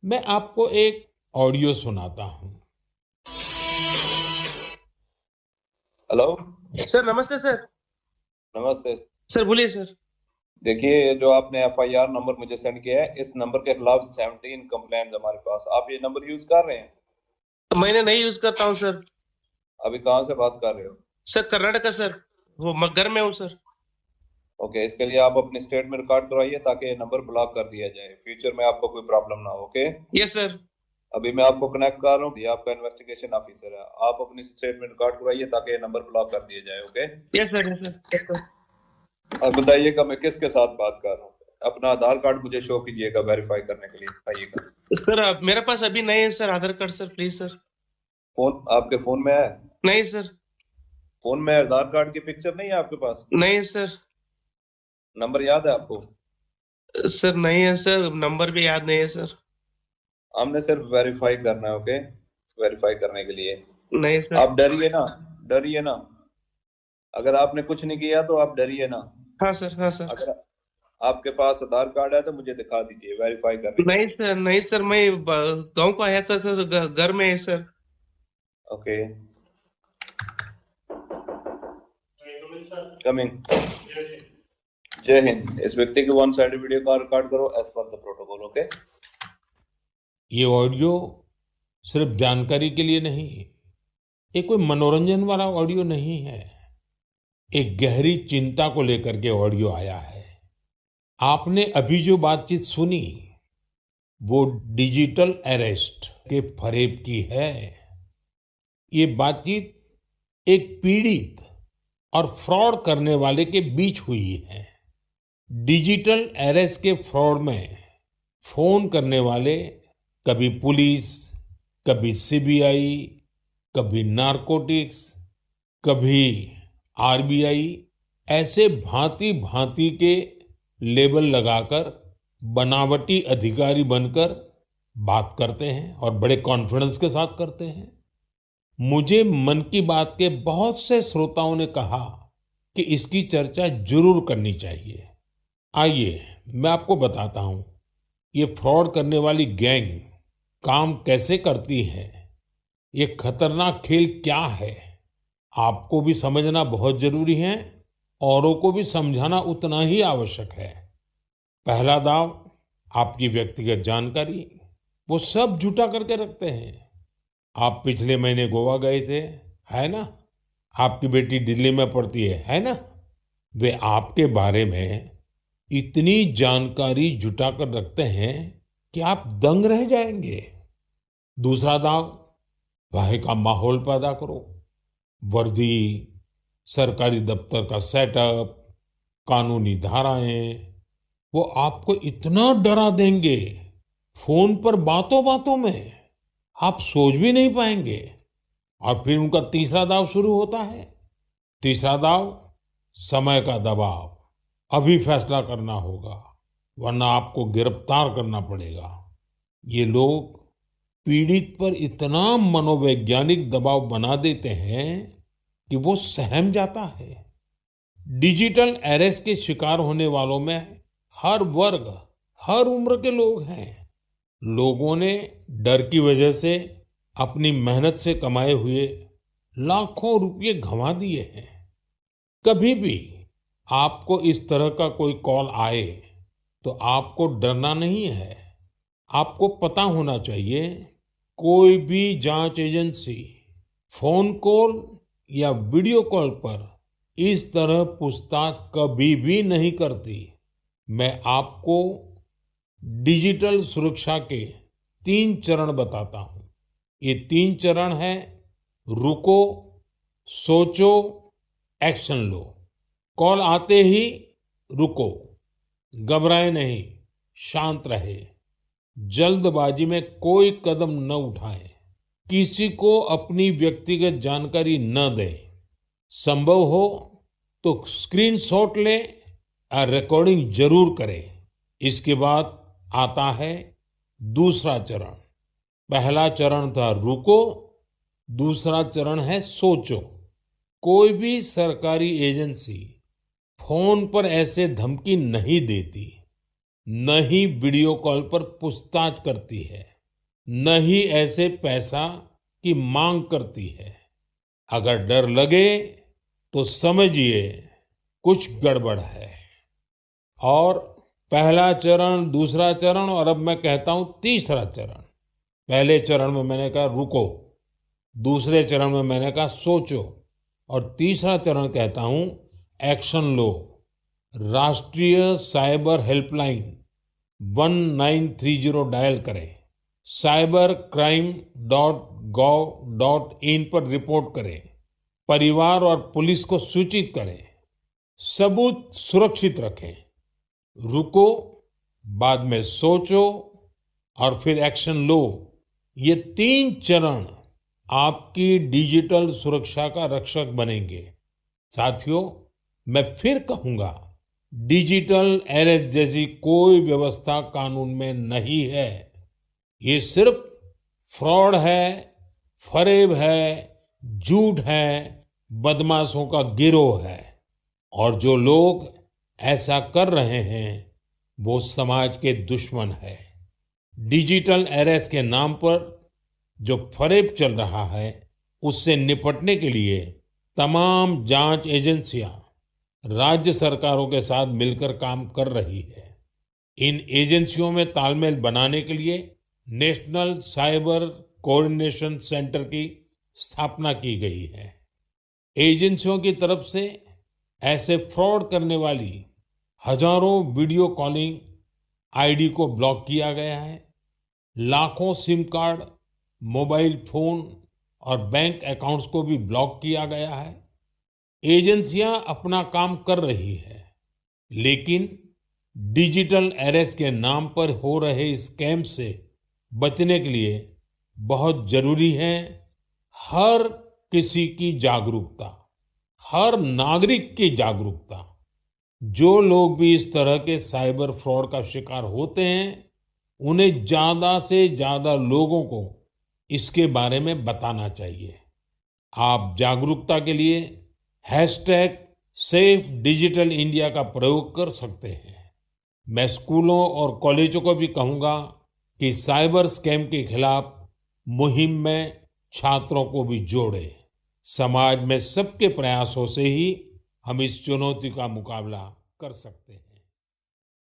मैं आपको एक ऑडियो सुनाता हूं। हेलो। सर नमस्ते सर। नमस्ते। सर बोलिए सर। देखिए, ये जो आपने एफआईआर नंबर मुझे सेंड किया है, इस नंबर के खिलाफ 17 कंप्लेंट्स हमारे पास। आप ये नंबर यूज कर रहे हैं? मैंने नहीं यूज करता हूँ सर। अभी कहाँ से बात कर रहे हो? सर कर्नाटका सर, वो घर में हूँ सर। ओके, इसके लिए आप अपनी स्टेट में रिकॉर्ड करवाइए ताकि ये नंबर ब्लॉक कर दिया जाए, फ्यूचर में आपको कोई प्रॉब्लम ना हो। Okay, yes sir. अभी मैं आपको कनेक्ट कर रहा हूँ, ये आपका इन्वेस्टिगेशन ऑफिसर है। आप अपनी स्टेट में रिकॉर्ड करवाइए ताकि ये नंबर ब्लॉक कर दिया जाए। Okay, yes sir, yes sir, yes sir. अब बताइएगा मैं किसके साथ बात कर रहा हूँ। अपना आधार कार्ड मुझे शो कीजिएगा वेरीफाई करने के लिए, आइएगा। सर मेरे पास अभी नहीं है sir Aadhaar card sir, please sir. Phone आपके फोन में है? नहीं सर। फोन में आधार कार्ड की पिक्चर नहीं है आपके पास? नहीं सर। नंबर याद है आपको? सर नहीं है सर, नंबर भी याद नहीं है सर। हमने सिर्फ वेरीफाई करना है। ओके, वेरीफाई करने के लिए नहीं सर। आप डरिए ना, डरिए ना। अगर आपने कुछ नहीं किया तो आप डरिए ना। हाँ सर, हाँ सर। अगर आपके पास आधार कार्ड है तो मुझे दिखा दीजिए वेरीफाई करने के नहीं लिए। सर, नहीं सर, मैं गांव को आया था सर, घर में है सर। Okay, coming. जय हिंद। इस व्यक्ति की वन साइड वीडियो का रिकॉर्ड करो as per the protocol. Okay, ये ऑडियो सिर्फ जानकारी के लिए नहीं, ये कोई मनोरंजन वाला ऑडियो नहीं है। एक गहरी चिंता को लेकर के ऑडियो आया है। आपने अभी जो बातचीत सुनी वो डिजिटल अरेस्ट के फरेब की है। ये बातचीत एक पीड़ित और फ्रॉड करने वाले के बीच हुई है। डिजिटल अरेस्ट के फ्रॉड में फोन करने वाले कभी पुलिस, कभी सीबीआई, कभी नारकोटिक्स, कभी आरबीआई, ऐसे भांति भांति के लेबल लगाकर बनावटी अधिकारी बनकर बात करते हैं और बड़े कॉन्फिडेंस के साथ करते हैं। मुझे मन की बात के बहुत से श्रोताओं ने कहा कि इसकी चर्चा जरूर करनी चाहिए। आइए मैं आपको बताता हूं ये फ्रॉड करने वाली गैंग काम कैसे करती है, ये खतरनाक खेल क्या है। आपको भी समझना बहुत जरूरी है, औरों को भी समझाना उतना ही आवश्यक है। पहला दाव आपकी व्यक्तिगत जानकारी, वो सब जुटा करके रखते हैं। आप पिछले महीने गोवा गए थे, है ना? आपकी बेटी दिल्ली में पढ़ती है ना? वे आपके बारे में इतनी जानकारी जुटा कर रखते हैं कि आप दंग रह जाएंगे। दूसरा दाव, भय का माहौल पैदा करो। वर्दी, सरकारी दफ्तर का सेटअप, कानूनी धाराएं, वो आपको इतना डरा देंगे फोन पर बातों बातों में आप सोच भी नहीं पाएंगे। और फिर उनका तीसरा दाव शुरू होता है। तीसरा दाव, समय का दबाव। अभी फैसला करना होगा वरना आपको गिरफ्तार करना पड़ेगा। ये लोग पीड़ित पर इतना मनोवैज्ञानिक दबाव बना देते हैं कि वो सहम जाता है। डिजिटल अरेस्ट के शिकार होने वालों में हर वर्ग, हर उम्र के लोग हैं। लोगों ने डर की वजह से अपनी मेहनत से कमाए हुए लाखों रुपए गंवा दिए हैं। कभी भी आपको इस तरह का कोई कॉल आए तो आपको डरना नहीं है। आपको पता होना चाहिए कोई भी जांच एजेंसी फोन कॉल या वीडियो कॉल पर इस तरह पूछताछ कभी भी नहीं करती। मैं आपको डिजिटल सुरक्षा के 3 चरण बताता हूं। ये 3 चरण है: रुको, सोचो, एक्शन लो। कॉल आते ही रुको, घबराए नहीं, शांत रहे, जल्दबाजी में कोई कदम न उठाएं, किसी को अपनी व्यक्तिगत जानकारी न दें। संभव हो तो स्क्रीनशॉट लें और रिकॉर्डिंग जरूर करें। इसके बाद आता है दूसरा चरण। पहला चरण था रुको, दूसरा चरण है सोचो। कोई भी सरकारी एजेंसी फोन पर ऐसे धमकी नहीं देती, न ही वीडियो कॉल पर पूछताछ करती है। न ही ऐसे पैसा की मांग करती है। अगर डर लगे तो समझिए कुछ गड़बड़ है। और पहला चरण, दूसरा चरण और अब मैं कहता हूं तीसरा चरण। पहले चरण में मैंने कहा रुको, दूसरे चरण में मैंने कहा सोचो, और तीसरा चरण कहता हूं एक्शन लो। राष्ट्रीय साइबर हेल्पलाइन 1930 डायल करें, cybercrime.gov.in पर रिपोर्ट करें, परिवार और पुलिस को सूचित करें, सबूत सुरक्षित रखें। रुको, बाद में सोचो और फिर एक्शन लो। ये 3 चरण आपकी डिजिटल सुरक्षा का रक्षक बनेंगे। साथियों, मैं फिर कहूंगा, डिजिटल अरेस्ट जैसी कोई व्यवस्था कानून में नहीं है। ये सिर्फ फ्रॉड है, फरेब है, झूठ है, बदमाशों का गिरोह है। और जो लोग ऐसा कर रहे हैं वो समाज के दुश्मन है। डिजिटल अरेस्ट के नाम पर जो फरेब चल रहा है उससे निपटने के लिए तमाम जांच एजेंसियां राज्य सरकारों के साथ मिलकर काम कर रही है। इन एजेंसियों में तालमेल बनाने के लिए नेशनल साइबर कोऑर्डिनेशन सेंटर की स्थापना की गई है। एजेंसियों की तरफ से ऐसे फ्रॉड करने वाली हजारों वीडियो कॉलिंग आईडी को ब्लॉक किया गया है। लाखों सिम कार्ड, मोबाइल फोन और बैंक अकाउंट्स को भी ब्लॉक किया गया है। एजेंसियां अपना काम कर रही है, लेकिन डिजिटल अरेस्ट के नाम पर हो रहे स्कैम से बचने के लिए बहुत जरूरी है हर किसी की जागरूकता, हर नागरिक की जागरूकता। जो लोग भी इस तरह के साइबर फ्रॉड का शिकार होते हैं, उन्हें ज्यादा से ज्यादा लोगों को इसके बारे में बताना चाहिए। आप जागरूकता के लिए हैशटैग सेफ डिजिटल इंडिया का प्रयोग कर सकते हैं। मैं स्कूलों और कॉलेजों को भी कहूंगा कि साइबर स्कैम के खिलाफ मुहिम में छात्रों को भी जोड़े। समाज में सबके प्रयासों से ही हम इस चुनौती का मुकाबला कर सकते हैं।